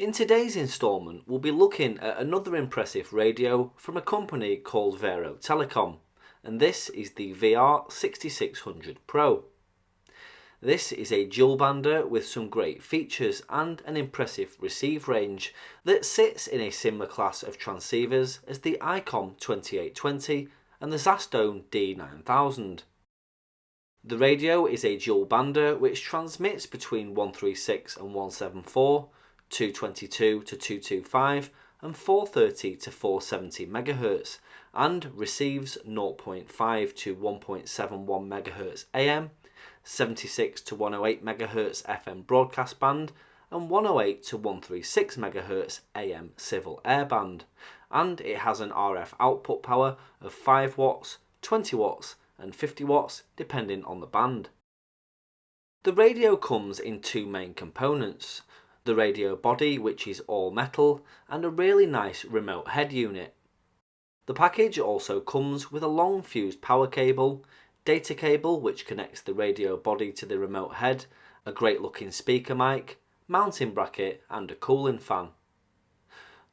In today's instalment, we'll be looking at another impressive radio from a company called Vero Telecom, and this is the VR-6600 Pro. This is a dual bander with some great features and an impressive receive range that sits in a similar class of transceivers as the ICOM 2820 and the Zastone D9000. The radio is a dual bander which transmits between 136 and 174, 222 to 225 and 430 to 470 MHz and receives 0.5 to 1.71 MHz AM, 76 to 108 MHz FM broadcast band and 108 to 136 MHz AM civil air band, and it has an RF output power of 5 watts, 20 watts and 50 watts depending on the band. The radio comes in two main components: the radio body, which is all metal, and a really nice remote head unit. The package also comes with a long fused power cable, data cable which connects the radio body to the remote head, a great looking speaker mic, mounting bracket and a cooling fan.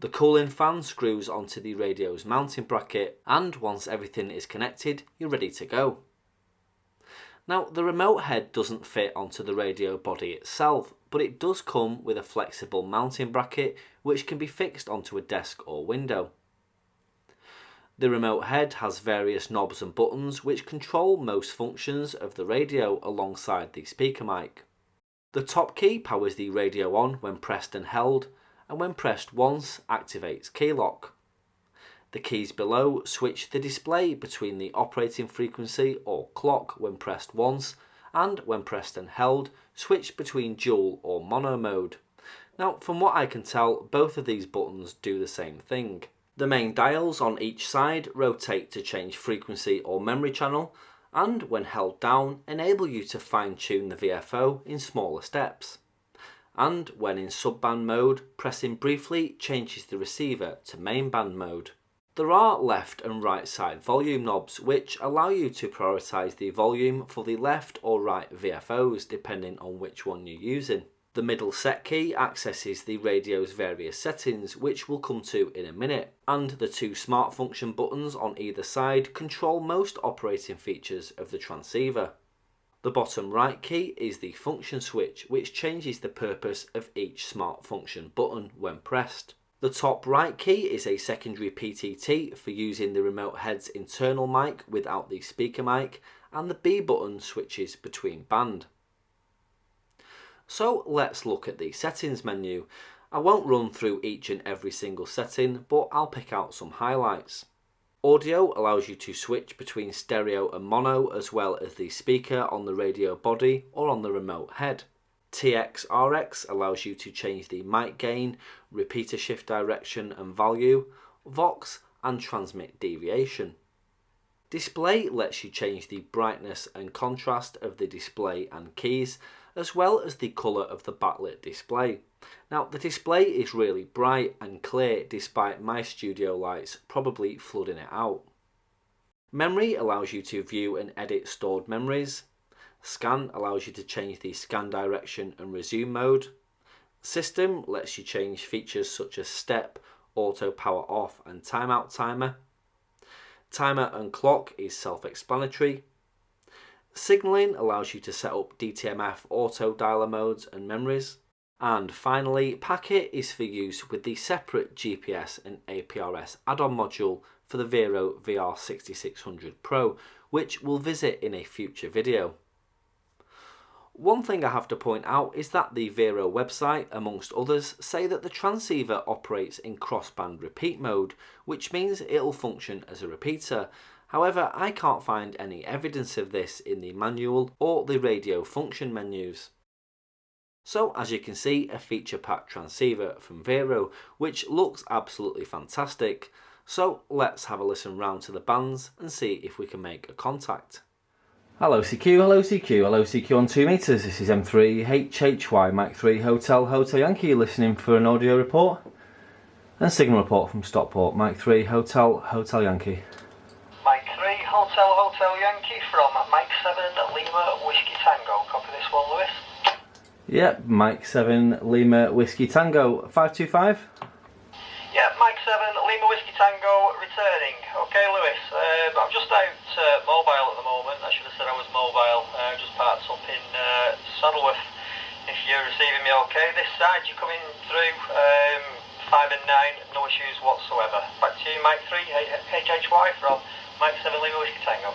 The cooling fan screws onto the radio's mounting bracket, and once everything is connected, you're ready to go. Now, the remote head doesn't fit onto the radio body itself, but it does come with a flexible mounting bracket which can be fixed onto a desk or window. The remote head has various knobs and buttons which control most functions of the radio alongside the speaker mic. The top key powers the radio on when pressed and held, and when pressed once activates key lock. The keys below switch the display between the operating frequency or clock when pressed once, and when pressed and held switch between dual or mono mode. Now, from what I can tell, both of these buttons do the same thing. The main dials on each side rotate to change frequency or memory channel, and when held down enable you to fine-tune the VFO in smaller steps. And when in subband mode, pressing briefly changes the receiver to main band mode. There are left and right side volume knobs which allow you to prioritise the volume for the left or right VFOs depending on which one you're using. The middle set key accesses the radio's various settings, which we'll come to in a minute, and the two smart function buttons on either side control most operating features of the transceiver. The bottom right key is the function switch, which changes the purpose of each smart function button when pressed. The top right key is a secondary PTT for using the remote head's internal mic without the speaker mic, and the B button switches between band. So let's look at the settings menu. I won't run through each and every single setting, but I'll pick out some highlights. Audio allows you to switch between stereo and mono, as well as the speaker on the radio body or on the remote head. TX-RX allows you to change the mic gain, repeater shift direction and value, Vox and transmit deviation. Display lets you change the brightness and contrast of the display and keys, as well as the colour of the backlit display. Now, the display is really bright and clear despite my studio lights probably flooding it out. Memory allows you to view and edit stored memories. Scan allows you to change the scan direction and resume mode. System lets you change features such as step, auto power off and timeout timer. Timer and clock is self-explanatory. Signalling allows you to set up DTMF auto dialer modes and memories. And finally, packet is for use with the separate GPS and APRS add-on module for the Vero VR-6600 Pro, which we'll visit in a future video. One thing I have to point out is that the Vero website, amongst others, say that the transceiver operates in crossband repeat mode, which means it'll function as a repeater. However, I can't find any evidence of this in the manual or the radio function menus. So, as you can see, a feature-packed transceiver from Vero, which looks absolutely fantastic. So let's have a listen round to the bands and see if we can make a contact. Hello CQ, hello CQ, hello CQ on 2 meters. This is M3HHY Mike 3 Hotel Yankee listening for an audio report and signal report from Stockport. Mike 3 Hotel Yankee. Mike 3 Hotel Yankee from Mike 7 Lima Whiskey Tango. Copy this one, Lewis. Yep, Mike 7 Lima Whiskey Tango 525. Yeah, Mike 7 Lima Whiskey Tango returning. Okay, Lewis, I'm just out mobile at the moment. I should have said I was mobile. Just parked up in Saddleworth. If you're receiving me okay, this side you're coming through 5 and 9, no issues whatsoever. Back to you, Mike 3 HHY from Mike 7 Lima Whiskey Tango.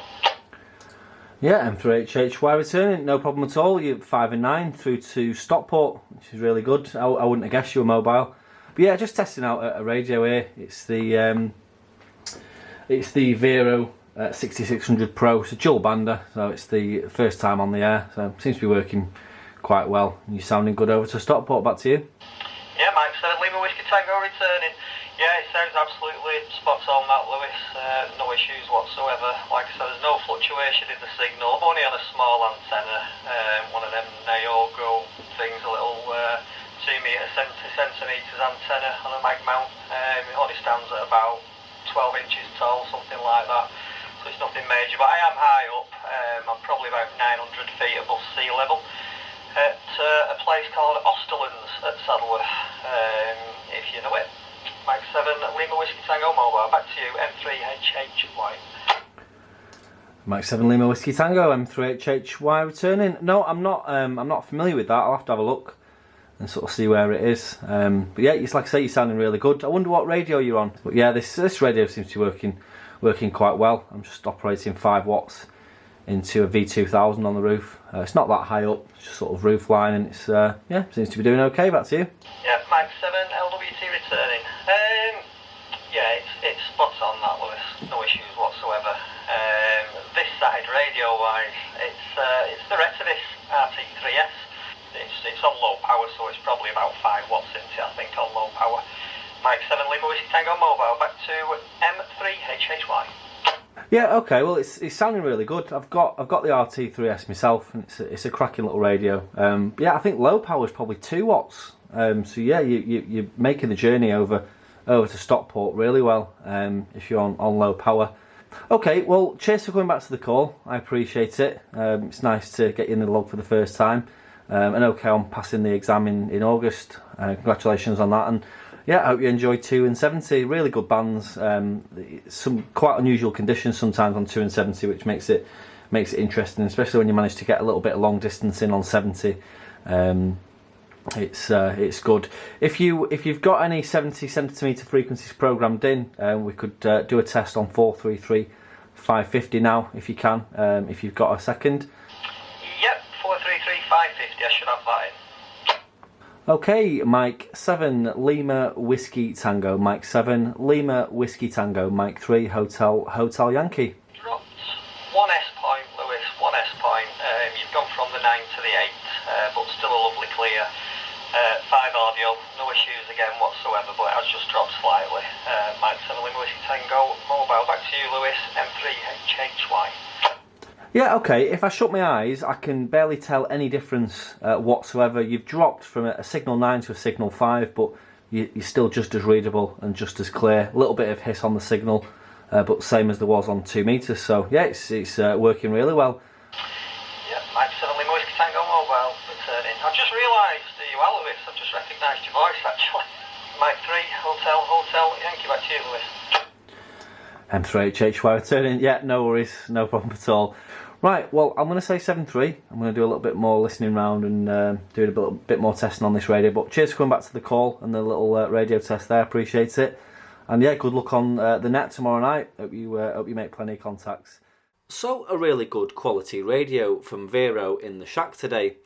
Yeah, M3HHY returning, no problem at all. You're 5 and 9 through to Stockport, which is really good. I wouldn't have guessed you were mobile. But yeah, just testing out a radio here. It's the Vero 6600 Pro. It's a dual bander, so it's the first time on the air. So it seems to be working quite well. You're sounding good over to Stockport. Back to you. Yeah, Mike 7 Lima Whiskey Tango returning. Yeah, it sounds absolutely spot on that, Lewis. No issues whatsoever. Like I said, there's no fluctuation in the signal. I'm only on a small antenna, one of them Nayogo things, a little 2 metre 70 centimetres antenna on a mag mount. It only stands at about 12 inches tall, something like that. So it's nothing major, but I am high up. I'm probably about 900 feet above sea level at a place called Osterlands at Saddleworth, if you know it. Mike 7 Lima Whiskey Tango mobile. Back to you, M3HHY. Mike 7 Lima Whiskey Tango, M3HHY returning. No, I'm not familiar with that. I'll have to have a look and sort of see where it is. But yeah, it's like I say, you're sounding really good. I wonder what radio you're on. But yeah, this radio seems to be working quite well. I'm just operating 5 watts into a V2000 on the roof. It's not that high up, it's just sort of roof line, and it's yeah, seems to be doing okay. Back to you. Yeah, Mike 7 LWT returning. Yeah, it's spot on that, Lewis. No issues whatsoever. This side radio wise, it's the Retivis RT3S. It's on low power, so it's probably about 5 watts into it, I think, on low power. Mike 7 Lima Whiskey Tango mobile. Back to M3HHY. Yeah, okay. Well, it's sounding really good. I've got the RT3S myself, and it's a cracking little radio. Yeah, I think low power is probably 2 watts. So yeah, you're making the journey over to Stockport really well. If you're on low power. Okay, well, cheers for coming back to the call. I appreciate it. It's nice to get you in the log for the first time. And okay, I'm passing the exam in August. Congratulations on that. And yeah, I hope you enjoyed 2 and 70. Really good bands. Some quite unusual conditions sometimes on 2 and 70, which makes it interesting, especially when you manage to get a little bit of long distance in on 70. It's good. If you've got any 70 centimetre frequencies programmed in, we could do a test on 433 550 now, if you can. If you've got a second. Yep, 433 550. I should have that in. Okay, Mike 7 Lima Whiskey Tango, Mike 7 Lima Whiskey Tango, Mike 3 Hotel Yankee. Dropped 1S point, Lewis, 1S point. You've gone from the 9 to the 8, but still a lovely clear. 5 audio, no issues again whatsoever, but it has just dropped slightly. Mike 7 Lima Whiskey Tango mobile. Back to you, Lewis, M3HHY. Yeah, okay, if I shut my eyes, I can barely tell any difference whatsoever. You've dropped from a signal 9 to a signal 5, but you're still just as readable and just as clear. A little bit of hiss on the signal, but same as there was on 2 meters. So yeah, it's working really well. Yeah, Mike 7 Lima Whiskey Tango mobile returning. I've just realised you are Lewis. I've just recognised your voice actually. Mike 3 Hotel Yankee. Back to you, Lewis. M3HHY returning. Yeah, no worries, no problem at all. Right, well, I'm going to say 7.3. I'm going to do a little bit more listening round and do a bit more testing on this radio. But cheers for coming back to the call and the little radio test there. Appreciate it. And yeah, good luck on the net tomorrow night. Hope you make plenty of contacts. So, a really good quality radio from Vero in the shack today.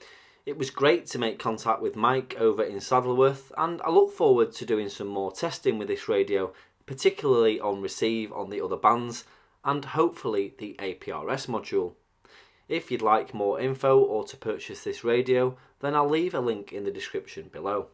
It was great to make contact with Mike over in Saddleworth, and I look forward to doing some more testing with this radio, particularly on receive on the other bands, and hopefully the APRS module. If you'd like more info or to purchase this radio, then I'll leave a link in the description below.